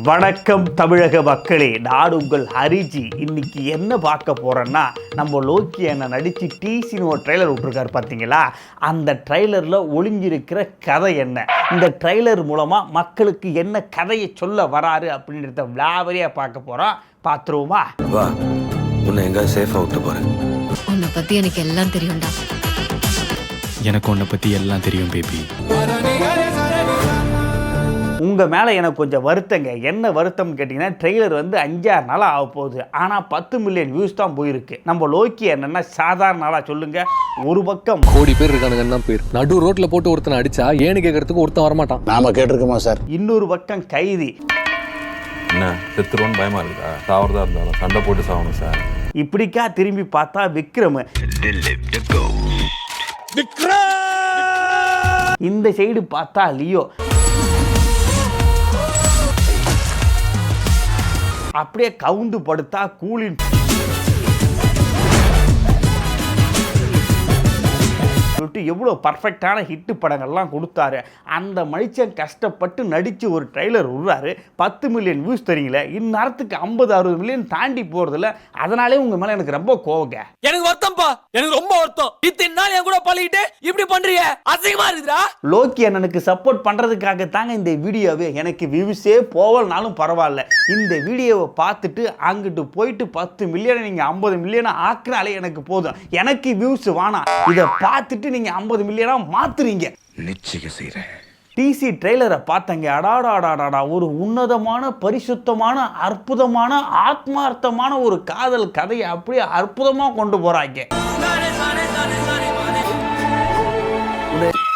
வணக்கம் தமிழக மக்களே, நான் உங்கள் ஹரிஜி. இன்னைக்கு என்ன பார்க்க போறேன்னா, நம்ம லோக்கி அண்ணன் நடிச்சு டீசின்னு ஒரு ட்ரெய்லர் விட்டுருக்காரு பார்த்தீங்களா? அந்த ட்ரெய்லரில் ஒளிஞ்சிருக்கிற கதை என்ன, இந்த ட்ரெய்லர் மூலமாக மக்களுக்கு என்ன கதையை சொல்ல வராரு அப்படின்றத விளாவரியாக பார்க்க போகிறோம். பார்த்துருவோமா? வா, உன்னை எங்க சேஃபாக விட்டு போகிறேன். உன்னை பற்றி எனக்கு எல்லாம் தெரியும்டா. எனக்கு உன்னை பற்றி எல்லாம் தெரியும் பேபி. உங்கள் மேலே எனக்கு கொஞ்சம் வருத்தங்க. என்ன வருத்தம்னு கேட்டிங்கன்னா, ட்ரெய்லர் வந்து 5-6 நாளாக ஆக போகுது. ஆனால் 10 மில்லியன் வியூஸ் தான் போயிருக்கு. நம்ம லோக்கி என்னென்னா சாதாரண நாளாக சொல்லுங்கள். ஒரு பக்கம் கோடி பேர் இருக்கானுங்கன்னா பேர் நடு ரோட்ல போட்டு ஒருத்தனை அடிச்சா ஏன்னு கேட்கறதுக்கு ஒருத்தன் வரமாட்டான். நாம கேட்டிருக்கோமா சார்? இன்னொரு பக்கம் கைதி. என்ன செத்துருவோன்னு பயமா இருக்கா? சாவறதா இருந்தாலும் சண்டை போட்டு சாகணும் சார். இப்படிக்கா திரும்பி பார்த்தா விக்ரம். இந்த சைடு பார்த்தா லியோ. அப்படியே கவுந்து படுத்தா கூலின். எவ்வளோ பர்ஃபெக்டான ஹிட்டு படங்கள்லாம் கொடுத்தாரு. அந்த மனுஷன் கஷ்டப்பட்டு நடித்து ஒரு ட்ரெய்லர் விடுறாரு. 10 மில்லியன் வியூஸ் தெரியுங்களே. இந்நேரத்துக்கு 50-60 மில்லியன் தாண்டி போகிறதில்ல. அதனாலே உங்கள் மேலே எனக்கு ரொம்ப கோவங்க. எனக்கு வருத்தம்ப்பா, எனக்கு ரொம்ப வருத்தம். இத்தனை நாள் என் கூட பழகிட்டு இப்படி பண்றீங்க, அசிங்கமா இருக்குடா. லோக்கி அண்ணனுக்கு சப்போர்ட் பண்ணுறதுக்காக தாங்க இந்த வீடியோவே. எனக்கு வியூஸே போகலனாலும் பரவாயில்ல, இந்த வீடியோவை பார்த்துட்டு அங்கிட்டு போயிட்டு 10 மில்லியனை நீங்கள் 50 மில்லியனை ஆக்குனாலே எனக்கு போதும். எனக்கு வியூஸ் வேணாம். இதை பார்த்துட்டு நீங்கள் 50 மில்லியனா மாத்துறீங்க. நிச்சயம் செய்கிறேன். டிசி ட்ரெய்லரை பார்த்தங்க. அடாடாடாடாடா, ஒரு உன்னதமான, பரிசுத்தமான, அற்புதமான, ஆத்மார்த்தமான ஒரு காதல் கதையை அப்படியே அற்புதமாக கொண்டு போறாங்க.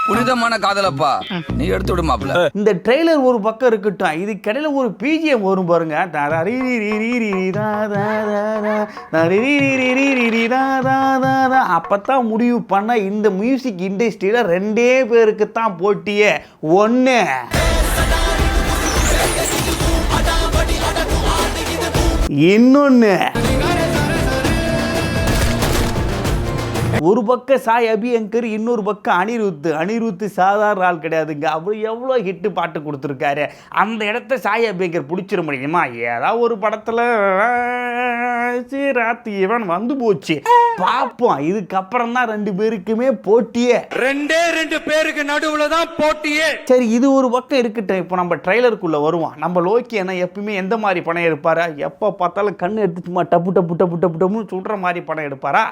புனிதமான காதலப்பா, நீ எடுத்து விடு மாப்ள. இந்த ட்ரெய்லர் ஒரு பக்கம் இருக்கட்டும், இது கடையில ஒரு பிஜிஎம் வரும் பாருங்க. அப்பதான் முடிவு பண்ண இந்த மியூசிக் இண்டஸ்ட்ரியில 2 பேருக்கு தான் போட்டியே. ஒன்னு இன்னொன்னு. ஒரு பக்கம் சாய் அபியங்கர், இன்னொரு பக்கம் அனிருத் ரால் கிடையாதுங்க. அவர் எவ்வளோ ஹிட்டு பாட்டு கொடுத்துருக்காரு. அந்த இடத்த சாய் அபியங்கர் பிடிச்சிட முடியுமா? ஏதாவது ஒரு படத்தில் ராத்தி இவன் வந்து போச்சு. பார்ப்போம். இதுக்கப்புறம் தான் 2 பேருக்குமே போட்டியே. 2 பேருக்கு நடுவுல தான் போட்டியே. சரி, இது ஒரு பக்கம் இருக்கட்டும். இப்போ நம்ம ட்ரெய்லருக்குள்ள வருவோம். நம்ம லோக்கி என்ன எப்பவுமே எந்த மாதிரி படம் எடுப்பாரா? எப்போ பார்த்தாலும் கண்ணு எடுத்துச்சுமா டப்பு டப்பு டப்பு டப்பு டப்புன்னு சுடுற மாதிரி படம் எடுப்பாரா?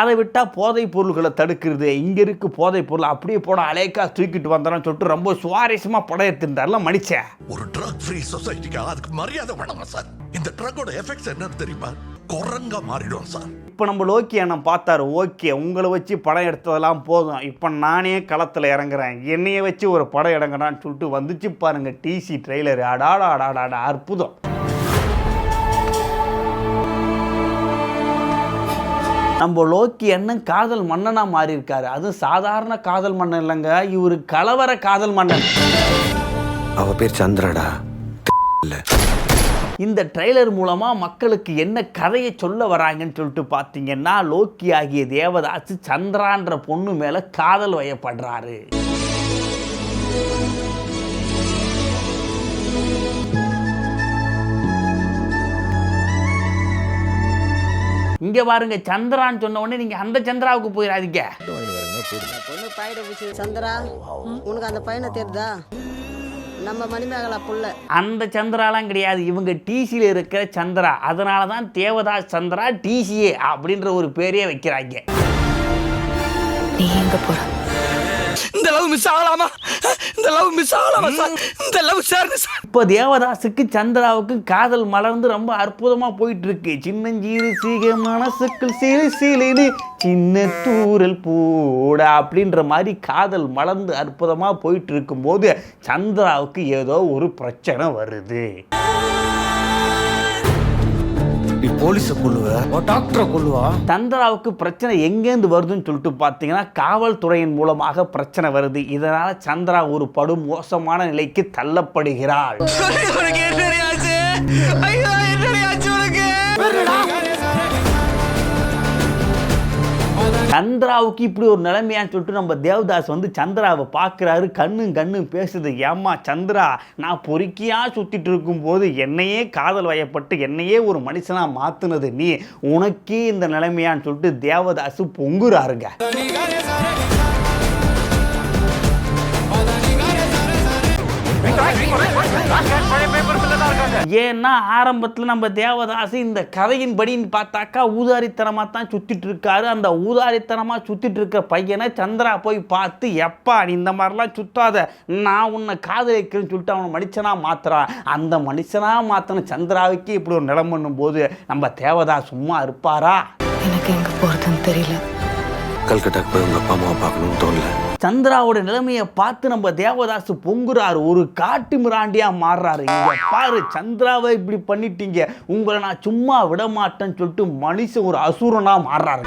அதை விட்டால் போதைப் பொருள்களை தடுக்கிறது, இங்கே இருக்கு போதைப் பொருள் அப்படியே போட அலேக்கா தூக்கிட்டு வந்தோம்னு சொல்லிட்டு ரொம்ப சுவாரஸ்யமாக படம் எடுத்திருந்தார்ல மனுஷன். ஒரு ட்ரக் ஃப்ரீ சொசைட்டிக்கு அதுக்கு மரியாதை வேணாமா சார்? இந்த ட்ரக்கோட எஃபெக்ட்ஸ் என்னன்னு தெரியுமா? குரங்கா மாறிடும் சார். இப்போ நம்ம லோக்கி அண்ணன் பார்த்தாரு. ஓகே, உங்களை வச்சு படம் எடுத்ததெல்லாம் போதும், இப்போ நானே களத்தில் இறங்குறேன், என்னைய வச்சு ஒரு படம் இறங்குறான்னு சொல்லிட்டு வந்துச்சு பாருங்க டிசி ட்ரெய்லர். அடாடா அற்புதம். நம்ம லோக்கி அண்ணன் காதல் மன்னனா மாறி இருக்காரு. அதுவும் சாதாரண காதல் மன்னன் இல்லைங்க, இவரு கலவர காதல் மன்னன். அவ பேர் சந்திரடா. இந்த ட்ரெய்லர் மூலமா மக்களுக்கு என்ன கதையை சொல்ல வராங்கன்னு சொல்லிட்டு பார்த்தீங்கன்னா, லோக்கி ஆகிய தேவதாஸ் சந்திரான்ற பொண்ணு மேல காதல் வயப்படுறாரு. இங்க பாருங்க, சந்திரான்னு சொன்ன உடனே நீங்க அந்த சந்திராவுக்கு போயிடாதீங்க. சந்திரா, உனக்கு அந்த பையனை தெரியுதா? நம்ம மணிமேகலா புள்ள. அந்த சந்திராலாம் கிடையாது, இவங்க டிசியில் இருக்கிற சந்திரா. அதனால தான் தேவதாஸ் சந்திரா டிசிஏ அப்படின்ற ஒரு பேரே வைக்கிறாங்க. நீ எங்க போற? இந்த லவ் மிஸ் ஆகலாமா? இந்த லவ் மிஸ் ஆகலாமா சார்? இந்த லவ் சார். இப்போ தேவதாஸுக்கு சந்திராவுக்கு காதல் மலர்ந்து ரொம்ப அற்புதமாக போயிட்டு இருக்கு. சின்னஞ்சீரு சீக மனசுக்குள் சிறு சிலுன்னு சின்ன தூரல் போட அப்படின்ற மாதிரி காதல் மலர்ந்து அற்புதமாக போயிட்டு இருக்கும்போது சந்திராவுக்கு ஏதோ ஒரு பிரச்சனை வருது. போலீஸை கொள்ளுவா, டாக்டரை கொள்ளுவா. சந்திராவுக்கு பிரச்சனை எங்கேருந்து வருதுன்னு சொல்லிட்டு பார்த்தீங்கன்னா, காவல்துறையின் மூலமாக பிரச்சனை வருது. இதனால சந்திரா ஒரு படும் மோசமான நிலைக்கு தள்ளப்படுகிறாள். சந்திராவுக்கு இப்படி ஒரு நிலைமையான்னு சொல்லிட்டு நம்ம தேவதாஸ் வந்து சந்திராவை பார்க்குறாரு. கண்ணும் பேசுது. ஏம்மா சந்திரா, நான் பொறுக்கியா சுற்றிட்டு இருக்கும்போது என்னையே காதல் வயப்பட்டு என்னையே ஒரு மனுஷனாக மாற்றினது நீ, உனக்கே இந்த நிலைமையான்னு சொல்லிட்டு தேவதாஸ் பொங்குறாருங்க. ஏன்னா ஆரம்பத்தில் நம்ம தேவதாஸ் இந்த கதையின் படின்னு பார்த்தாக்கா ஊதாரித்தனமாக தான் சுற்றிட்டு இருக்காரு. அந்த ஊதாரித்தனமாக சுற்றிட்டு இருக்க பையனை சந்திரா போய் பார்த்து, எப்பா நீ இந்த மாதிரிலாம் சுத்தாத, நான் உன்னை காதலிக்கிறேன்னு சொல்லிட்டு அவனை மனுஷனாக மாற்றுறான். அந்த மனுஷனாக மாற்றின சந்திராவுக்கு இப்படி ஒரு நிலம் பண்ணும்போது நம்ம தேவதாஸ் சும்மா இருப்பாரா? எனக்கு எங்க போறதுன்னு தெரியல. கல்கட்டாக்கு போய் உங்க அப்பா அம்மாவை பார்க்கணும்னு தோணல. சந்திராவோட நிலைமையை பார்த்து நம்ம தேவதாஸ் பொங்குறாரு. ஒரு காட்டு மிராண்டியா மாறுறாரு. இங்க பாரு, சந்திராவை இப்படி பண்ணிட்டீங்க, உங்களை நான் சும்மா விட மாட்டேன்னு சொல்லிட்டு மனுஷன் ஒரு அசுரனா மாறுறாரு.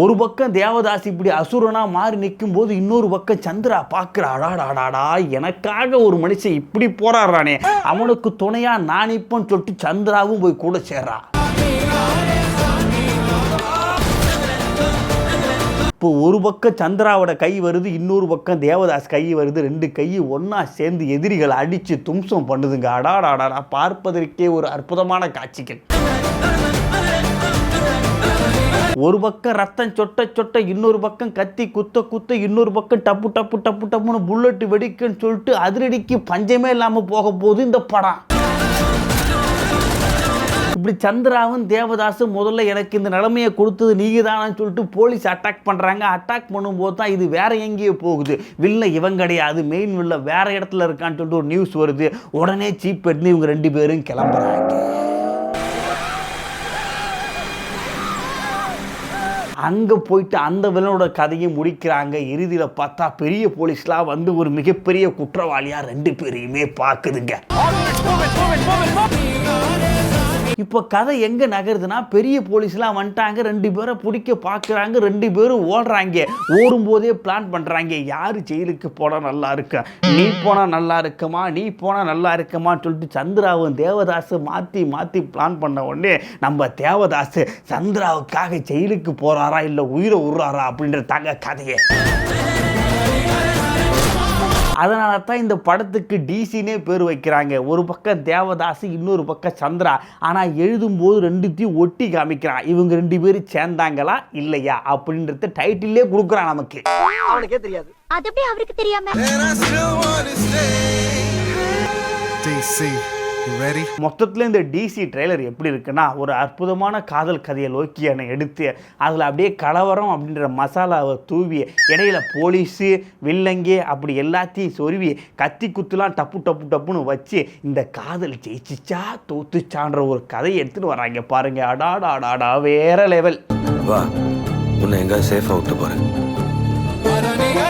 ஒரு பக்கம் தேவதாஸ் இப்படி அசுரனா மாறி நிற்கும் போது இன்னொரு பக்கம் சந்திரா பார்க்குறாடாடாடாடா, எனக்காக ஒரு மனுஷன் இப்படி போராடுறானே, அவனுக்கு துணையா நான் இப்போன்னு சொல்லிட்டு சந்திராவும் போய் கூட சேர்றா. இப்போ ஒரு பக்கம் சந்திராவோட கை வருது, இன்னொரு பக்கம் தேவதாஸ் கை வருது. ரெண்டு கை ஒன்னா சேர்ந்து எதிரிகளை அடிச்சு தும்சம் பண்ணுதுங்க. அடாடாடா, பார்ப்பதற்கே ஒரு அற்புதமான காட்சிகள். ஒரு பக்கம் ரத்தம் சொட்ட இன்னொரு பக்கம் கத்தி குத்த இன்னொரு பக்கம் டப்பு டப்புன்னு புல்லட் வெடிக்குன்னு சொல்லிட்டு அதிரடிக்கு பஞ்சமே இல்லாமல் போக போகுது இந்த படம். இப்படி சந்திராவும் தேவதாசும் முதல்ல எனக்கு இந்த நிலைமையை கொடுத்தது நீங்க தானு சொல்லிட்டு போலீஸ் அட்டாக் பண்ணுறாங்க. அட்டாக் பண்ணும்போது தான் இது வேற எங்கேயோ போகுது. வில்ல இவன் கிடையாது, மெயின் வில்ல வேற இடத்துல இருக்கான்னு சொல்லிட்டு ஒரு நியூஸ் வருது. உடனே சீப் எடுத்து இவங்க ரெண்டு பேரும் கிளம்புறாங்க. அங்கே போயிட்டு அந்த வில்லனோட கதையை முடிக்கிறாங்க. இறுதியில் பார்த்தா பெரிய போலீஸ்லாம் வந்து ஒரு மிகப்பெரிய குற்றவாளியாக ரெண்டு பேரையுமே பார்க்குதுங்க. இப்போ கதை எங்கே நகருதுன்னா, பெரிய போலீஸ்லாம் வந்துட்டாங்க, ரெண்டு பேரை பிடிக்க பார்க்குறாங்க, ரெண்டு பேரும் ஓடுறாங்க. ஓடும்போதே பிளான் பண்ணுறாங்க, யார் ஜெயிலுக்கு போனால் நல்லா இருக்கா, நீ போனால் நல்லா இருக்குமா, நீ போனால் நல்லா இருக்குமான்னு சொல்லிட்டு சந்திராவும் தேவதாஸை மாற்றி பிளான் பண்ண உடனே நம்ம தேவதாஸ் சந்திராவுக்காக ஜெயிலுக்கு போகிறாரா இல்லை உயிரை விடுறாரா அப்படின்றதாங்க கதையை. அதனால தான் இந்த படத்துக்கு டிசினே பேர் வைக்கிறாங்க. ஒரு பக்கம் தேவதாஸ், இன்னொரு பக்கம் சந்திரா. ஆனால் எழுதும்போது ரெண்டுத்தையும் ஒட்டி காமிக்கிறான். இவங்க ரெண்டு பேரும் சேர்ந்தாங்களா இல்லையா அப்படின்றத டைட்டிலே கொடுக்குறான் நமக்கு. அவனுக்கே தெரியாது. அது எப்படி அவருக்கு தெரியாம? மொத்தத்தில் இந்த டிசி ட்ரெய்லர் எப்படி இருக்குன்னா, ஒரு அற்புதமான காதல் கதையை லோக்கியனை எடுத்து அதில் அப்படியே கலவரம் அப்படின்ற மசாலாவை தூவி இடையில போலீஸு வில்லங்கே அப்படி எல்லாத்தையும் சொருவி கத்தி குத்துலாம் டப்புன்னு வச்சு இந்த காதல் ஜெயிச்சிச்சா தோத்துச்சான்ற ஒரு கதையை எடுத்துகிட்டு வராங்க பாருங்க. அடாடாடாடா, வேற லெவல். வா, உன்னை எங்கேயாவது சேஃபாக விட்டு போகிறேன்.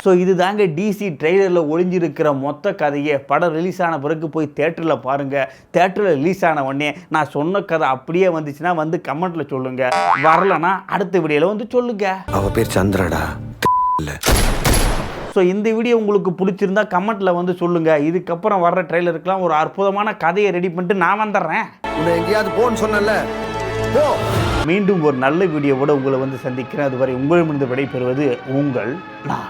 ஸோ இது தாங்க டிசி ட்ரெய்லரில் ஒளிஞ்சிருக்கிற மொத்த கதையை. படம் ரிலீஸ் ஆன பிறகு போய் தேட்டரில் பாருங்கள். தேட்டரில் ரிலீஸ் ஆன உடனே நான் சொன்ன கதை அப்படியே வந்துச்சுன்னா வந்து கமெண்ட்டில் சொல்லுங்கள். வரலன்னா அடுத்த வீடியோவில் வந்து சொல்லுங்கள். அவள் பேர் சந்திரடா இல்லை. ஸோ இந்த வீடியோ உங்களுக்கு பிடிச்சிருந்தா கமெண்ட்டில் வந்து சொல்லுங்கள். இதுக்கப்புறம் வர்ற ட்ரெய்லருக்குலாம் ஒரு அற்புதமான கதையை ரெடி பண்ணிட்டு நான் வந்துடுறேன். உன்னை எங்கேயாவது போன்னு சொன்னல. மீண்டும் ஒரு நல்ல வீடியோவோட உங்களை வந்து சந்திக்கிறேன். அதுவரை உங்களிடமிருந்து விடைபெறுவது உங்கள் நான்.